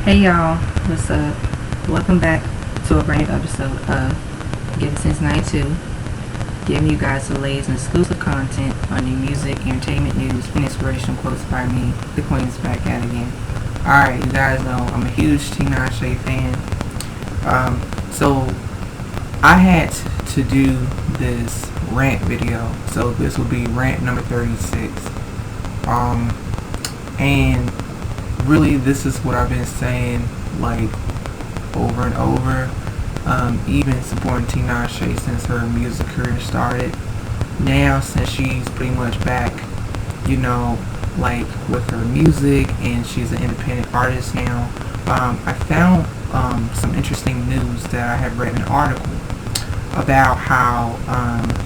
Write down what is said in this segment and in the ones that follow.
Hey y'all, what's up? Welcome back to a brand new episode of Getting Since 92, giving you guys the latest and exclusive content on new music, entertainment news, and inspirational quotes by me, the Queen's back at it again. Alright, you guys know I'm a huge Tinashe fan. So I had to do this rant video. So this will be rant number 36. And really this is what I've been saying like over and over, even supporting Tinashe since her music career started. Now since she's pretty much back, like with her music and she's an independent artist now, I found some interesting news that I have read an article about how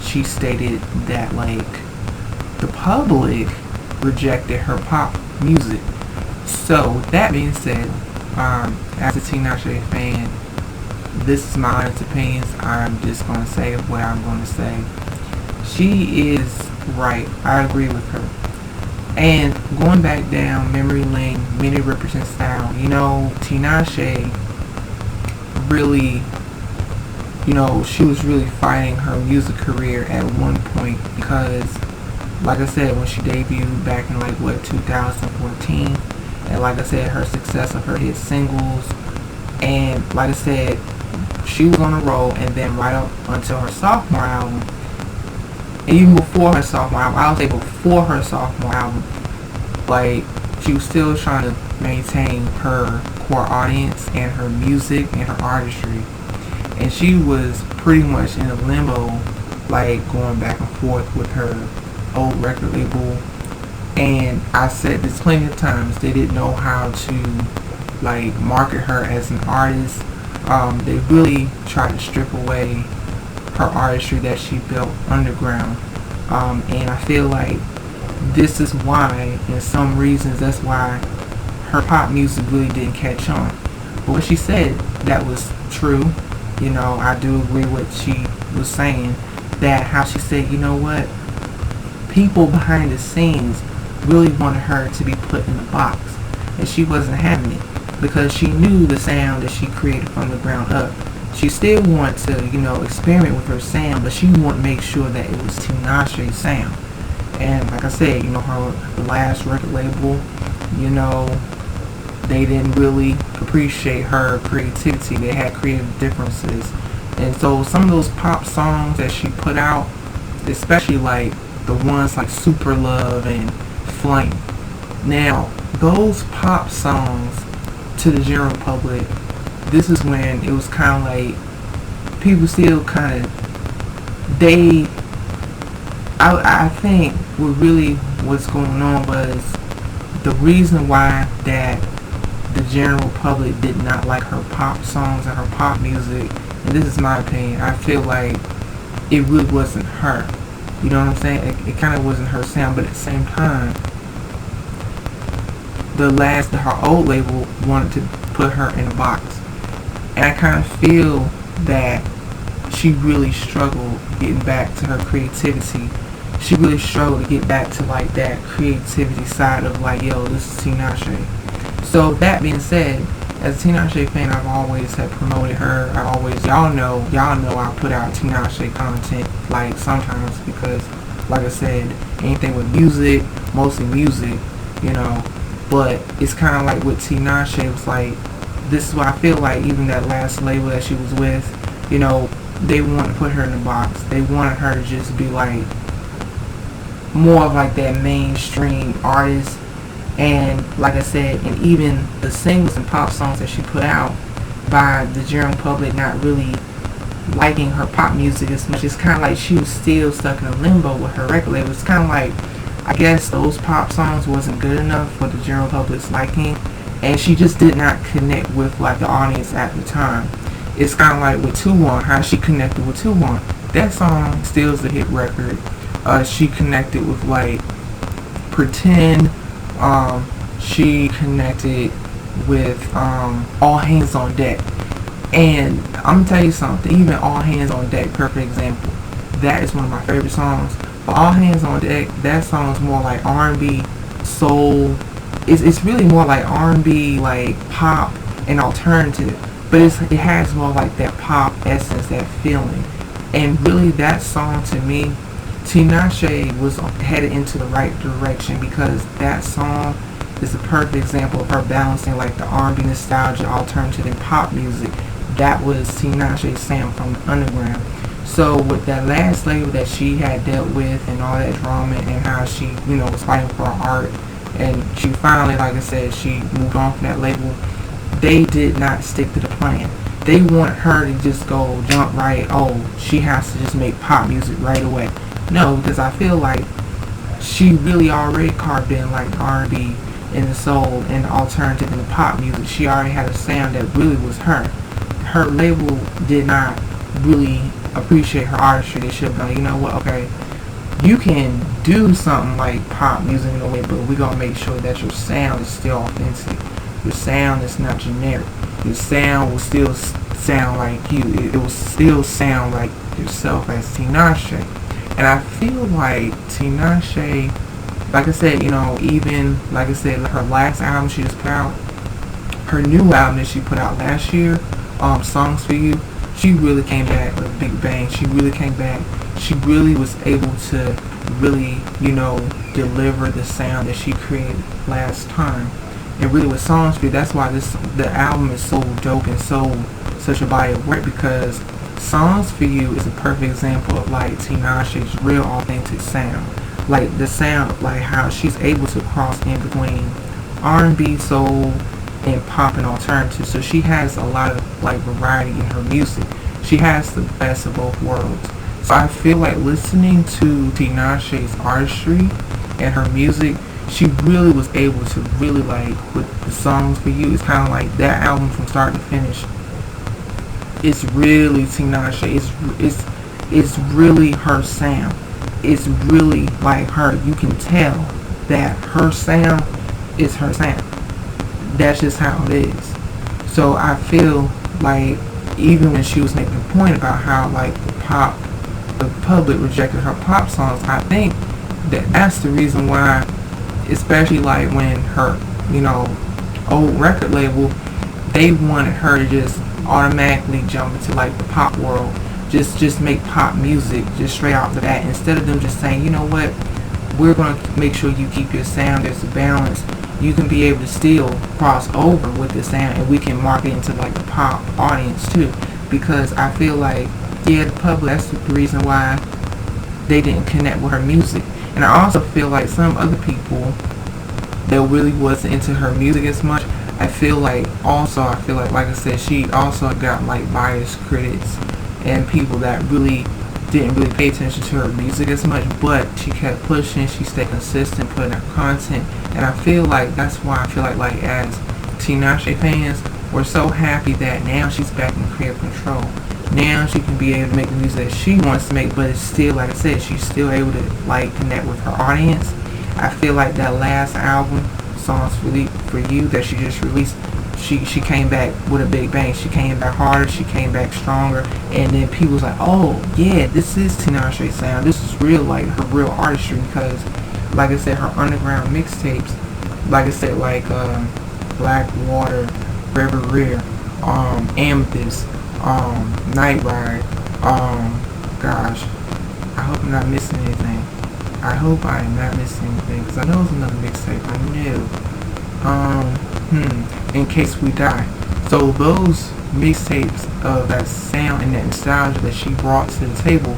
she stated that like the public rejected her pop music. So with that being said, as a Tinashe fan, this is my honest opinions. I'm just going to say what I'm going to say. She is right. I agree with her. And going back down memory lane, many represent style. Tinashe really, she was really fighting her music career at one point because, like I said, when she debuted back in 2014, and like I said, her success of her hit singles, and like I said, she was on a roll, and then right up until her sophomore album, and even before her sophomore album, I would say before her sophomore album, like, she was still trying to maintain her core audience and her music and her artistry, and she was pretty much in a limbo, like going back and forth with her old record label. And I said this plenty of times, they didn't know how to market her as an artist. They really tried to strip away her artistry that she built underground. And I feel like this is why, in some reasons, that's why her pop music really didn't catch on. But what she said, that was true. I do agree with what she was saying, that how she said, you know what, people behind the scenes really wanted her to be put in the box, and she wasn't having it because she knew the sound that she created from the ground up. She still wanted to, experiment with her sound, but she wanted to make sure that it was Tinashe's sound. And like I said, her last record label, they didn't really appreciate her creativity. They had creative differences, and so some of those pop songs that she put out, especially like the ones like Super Love and Flame. Now, those pop songs to the general public, this is when it was kind of like people still kind of, I think what really was going on was the reason why that the general public did not like her pop songs and her pop music, and this is my opinion, I feel like it really wasn't her. You know what I'm saying? It kind of wasn't her sound, but at the same time, her old label wanted to put her in a box. And I kind of feel that she really struggled getting back to her creativity. She really struggled to get back to that creativity side of yo, this is Tinashe. So that being said, as a Tinashe fan, I've always have promoted her. Y'all know I put out Tinashe content sometimes because, like I said, anything with music, mostly music, But it's kind of like with Tinashe, it was this is why I feel like even that last label that she was with, they wanted to put her in the box. They wanted her to just be more of that mainstream artist. And like I said, and even the singles and pop songs that she put out, by the general public not really liking her pop music as much, it's kind of she was still stuck in a limbo with her record label. It's kind of I guess those pop songs wasn't good enough for the general public's liking, and she just did not connect with the audience at the time. It's kind of with 2-1, how she connected with 2-1. That song still is a hit record. She connected with Pretend. She connected with All Hands on Deck. And I'm gonna tell you something, even All Hands on Deck, perfect example. That is one of my favorite songs. But All Hands on Deck, that song is more R&B, soul. It's really more R&B, pop, and alternative, but it has more like that pop essence, that feeling. And really, that song to me, Tinashe was headed into the right direction, because that song is a perfect example of her balancing like the R&B nostalgia, alternative, and pop music. That was Tinashe's sound from the underground. So with that last label that she had dealt with and all that drama and how she, was fighting for her art, and she finally, like I said, she moved on from that label, they did not stick to the plan. They want her to just go jump right, she has to just make pop music right away. No, because I feel like she really already carved in like the R&B and the soul and the alternative and the pop music. She already had a sound that really was her. Her label did not really appreciate her artistry. They should have done, you know what, okay, you can do something like pop music in a way, but we're going to make sure that your sound is still authentic. Your sound is not generic. Your sound will still sound like you. It will still sound like yourself as Tinashe. And I feel like Tinashe, like I said, even, like I said, her last album she just put out, her new album that she put out last year, Songs for You, she really came back with a big bang. She really came back. She really was able to really, deliver the sound that she created last time. And really with Songs for You, that's why the album is so dope and such a body of work, because Songs for You is a perfect example of like Tinashe's real authentic sound. Like the sound, like how she's able to cross in between R&B, soul, and pop and alternative. So she has a lot of like variety in her music. She has the best of both worlds. So I feel like listening to Tinashe's artistry and her music, she really was able to really like, with the Songs for You, it's kind of like that album from start to finish. It's really Tinashe. It's really her sound. It's really like her. You can tell that her sound is her sound. That's just how it is. So I feel like even when she was making a point about how like the public rejected her pop songs, I think that's the reason why, especially like when her, old record label, they wanted her to just automatically jump into like the pop world, just make pop music just straight off the bat, instead of them just saying, you know what, we're going to make sure you keep your sound, there's a balance, you can be able to still cross over with the sound, and we can market into like the pop audience too. Because I feel like, yeah, the public, that's the reason why they didn't connect with her music. And I also feel like some other people that really wasn't into her music as much, I feel like I said, she also got like biased critics and people that really didn't really pay attention to her music as much, but she kept pushing, she stayed consistent, putting out content. And I feel like that's why I feel like as Tinashe fans, we're so happy that now she's back in creative control. Now she can be able to make the music that she wants to make, but it's still, like I said, she's still able to like connect with her audience. I feel like that last album, Songs for You, that she just released, she came back with a big bang. She came back harder, she came back stronger, and then people was like, oh yeah, this is Tinashe's sound, this is real, like her real artistry. Because like I said, her underground mixtapes, like I said, like Black Water, River Rear, Amethyst, Night Ride, gosh, I hope I'm not missing anything. I hope I am not missing anything, because I know it's another mixtape. I knew. In Case We Die. So those mixtapes of that sound and that nostalgia that she brought to the table,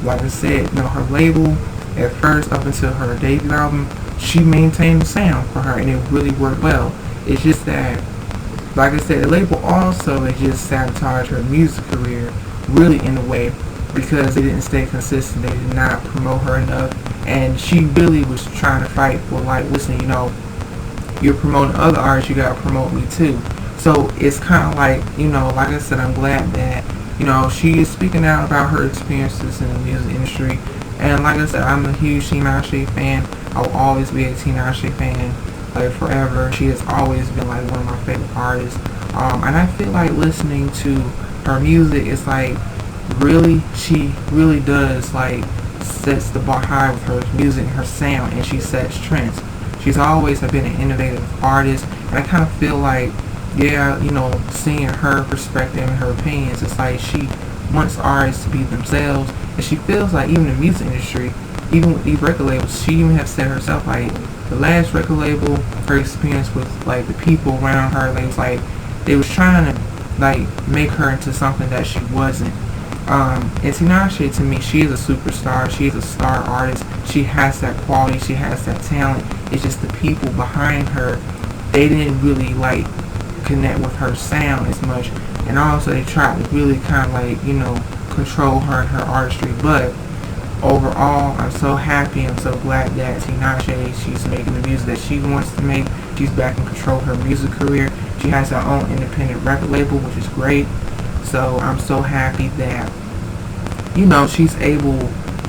like I said, her label at first, up until her debut album, she maintained the sound for her, and it really worked well. It's just that, like I said, the label also had just sabotaged her music career, really in a way, because they didn't stay consistent. They did not promote her enough, and she really was trying to fight for, like, listen, you're promoting other artists, you gotta promote me too. So it's kind of like, like I said, I'm glad that, she is speaking out about her experiences in the music industry. And like I said, I'm a huge Tinashe fan. I will always be a Tinashe fan, like forever. She has always been like one of my favorite artists. And I feel like listening to her music is like, really, she really does like sets the bar high with her music and her sound, and she sets trends. She's always been an innovative artist, and I kind of feel like yeah, seeing her perspective and her opinions, it's like she wants artists to be themselves, and she feels like even the music industry, even with these record labels, she even has said herself, like, the last record label, her experience with, like, the people around her, they was like, they was trying to, like, make her into something that she wasn't. And Tinashe, to me, she is a superstar. She is a star artist. She has that quality. She has that talent. It's just the people behind her, they didn't really, like, connect with her sound as much. And also they tried to really kind of, like, control her and her artistry. But overall, I'm so happy. I'm so glad that Tinashe, she's making the music that she wants to make. She's back in control of her music career. She has her own independent record label, which is great. So I'm so happy that, she's able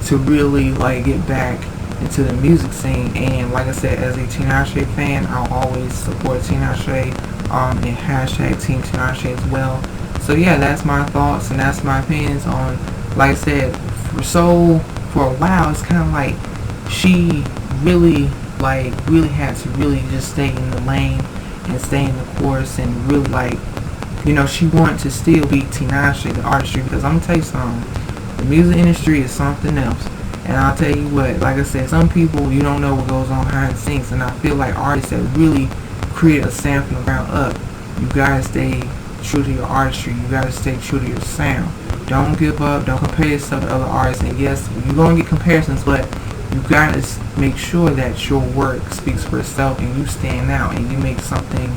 to really, like, get back into the music scene. And like I said, as a Tinashe fan, I'll always support Tinashe, and hashtag Team Tinashe as well. So yeah, that's my thoughts and that's my opinions on, like I said, for a while, it's kind of like she really had to really just stay in the lane and stay in the course and really, like, she wanted to still be Tinashe, the artistry, because I'm gonna tell you something, the music industry is something else. And I'll tell you what, like I said, some people, you don't know what goes on behind the scenes, and I feel like artists that really create a sound from the ground up, you gotta stay true to your artistry, you gotta stay true to your sound. Don't give up, don't compare yourself to other artists, and yes, you're gonna get comparisons, but you gotta make sure that your work speaks for itself and you stand out and you make something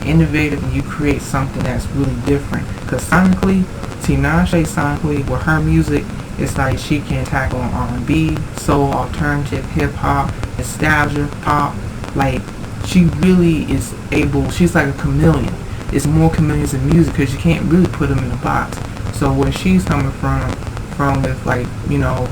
innovative and you create something that's really different. Because sonically, Tinashe sonically, with her music, it's like she can tackle R&B, soul, alternative, hip-hop, nostalgia, pop. Like, she really is able, she's like a chameleon. It's more chameleons in music because you can't really put them in a box. So where she's coming from with, like,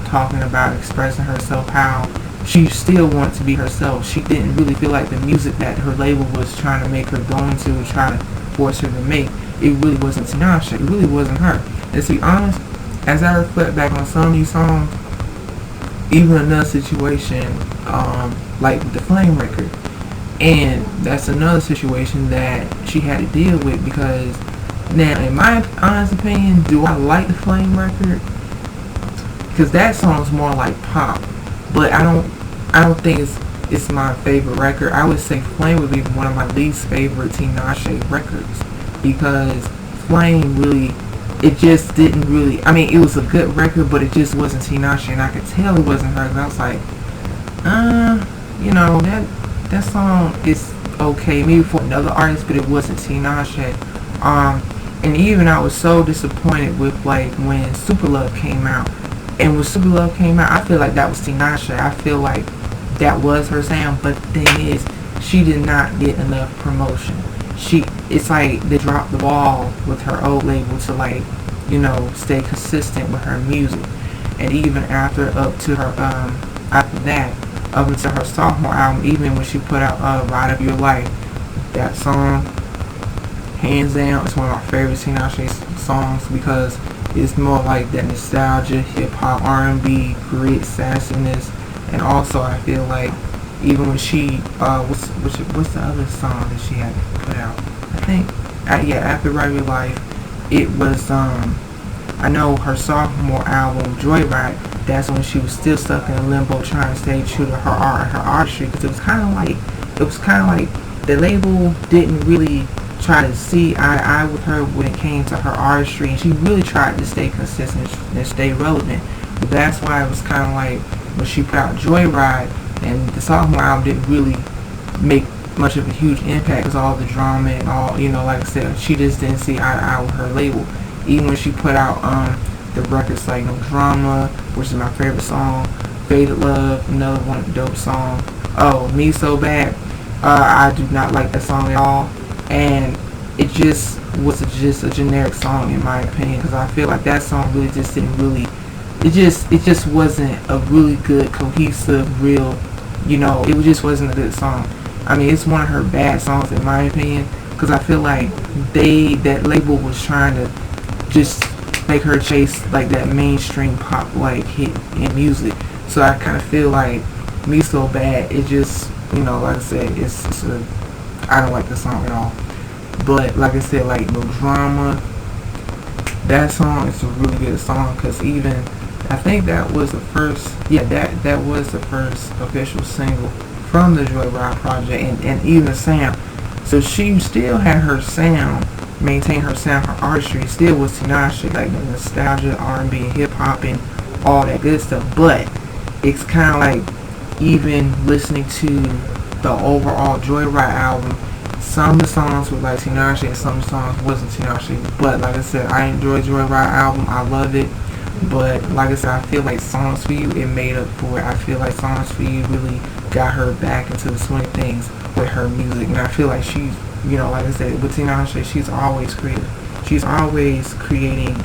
talking about expressing herself, how she still wants to be herself. She didn't really feel like the music that her label was trying to make her go into, trying to force her to make, it really wasn't Tinashe. It really wasn't her. And to be honest, as I reflect back on some of these songs, even another situation, like the Flame record, and that's another situation that she had to deal with, because now, in my honest opinion, do I like the Flame record? Because that song's more like pop, but I don't think it's my favorite record. I would say Flame would be one of my least favorite Tinashe records, because Flame really, it just didn't really, I mean, it was a good record, but it just wasn't Tinashe, and I could tell it wasn't her, because I was like, that song is okay, maybe for another artist, but it wasn't Tinashe. And even I was so disappointed with, like, when Super Love came out. And when Super Love came out, I feel like that was Tinashe. I feel like that was her sound, but the thing is, she did not get enough promotion. It's like they dropped the ball with her old label to, like, stay consistent with her music. And even after until her sophomore album, even when she put out Ride of Your Life, that song, hands down, it's one of my favorite Tinashe songs, because it's more like that nostalgia, hip-hop, R&B, grit, sassiness. And also I feel like even when she, what's the other song that she had put out? I think, after Ride of Your Life, it was, I know her sophomore album, Joyride, that's when she was still stuck in limbo, trying to stay true to her art, her artistry, because it was kind of like the label didn't really try to see eye to eye with her when it came to her artistry, and she really tried to stay consistent and stay relevant. But that's why it was kind of like when she put out Joyride, and the sophomore album didn't really make much of a huge impact because all the drama and all, like I said, she just didn't see eye to eye with her label. Even when she put out the records like No Drama, which is my favorite song, Faded Love, another one, dope song. Oh, Me So Bad, I do not like that song at all, and it just was just a generic song in my opinion, because I feel like that song really just didn't really, it just wasn't a really good, cohesive, real, it just wasn't a good song. I mean, it's one of her bad songs in my opinion, because I feel like that label was trying to just make her chase like that mainstream pop like hit in music. So I kind of feel like Me So Bad, it just, like I said, I don't like the song at all. But like I said, like No Drama, that song is a really good song because even I think that was the first, yeah, that was the first official single from the Joyride project, and even the sound. So she still had her sound, maintained her sound, her artistry. Still was Tinashe, like the nostalgia, R&B, hip hop, and all that good stuff. But it's kind of like even listening to the overall Joyride album. Some of the songs were like Tinashe and some of the songs wasn't Tinashe. But like I said, I enjoy Joyride album. I love it. But like I said, I feel like Songs for You, it made up for it. I feel like Songs for You really got her back into the swing of things with her music. And I feel like she's, you know, like I said, with Tinashe, she's always creative. She's always creating,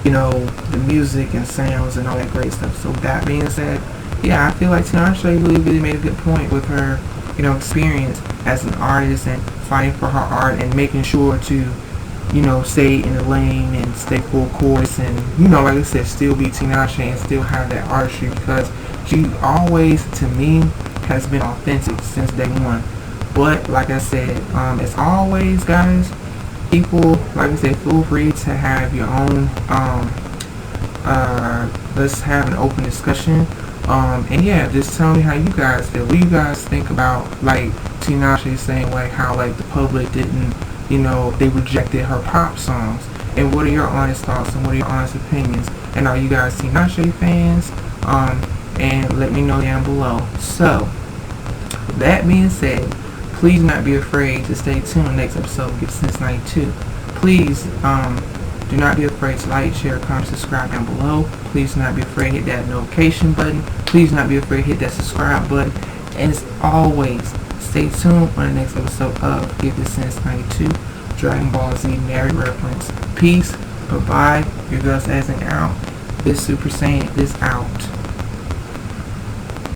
you know, the music and sounds and all that great stuff. So that being said, yeah, I feel like Tinashe really made a good point with her, you know, experience as an artist and fighting for her art and making sure to, you know, stay in the lane and stay full course and, you know, like I said, still be Tinashe and still have that artistry because she always, to me, has been authentic since day one. But like I said, as always, guys, people, like I said, feel free to have your own, let's have an open discussion. And yeah, just tell me how you guys feel. What do you guys think about, like, Tinashe saying, like, how, like, the public didn't, you know, they rejected her pop songs? And what are your honest thoughts and what are your honest opinions? And are you guys Tinashe fans? And let me know down below. So, that being said, please do not be afraid to stay tuned next episode of Get Since 92. Please, do not be afraid to like, share, comment, subscribe down below. Please do not be afraid to hit that notification button. Please do not be afraid to hit that subscribe button. And as always, stay tuned on the next episode of Get This Since 92 Dragon Ball Z Narrative Reference. Peace. Bye-bye. Your girl's asking out. This Super Saiyan is out.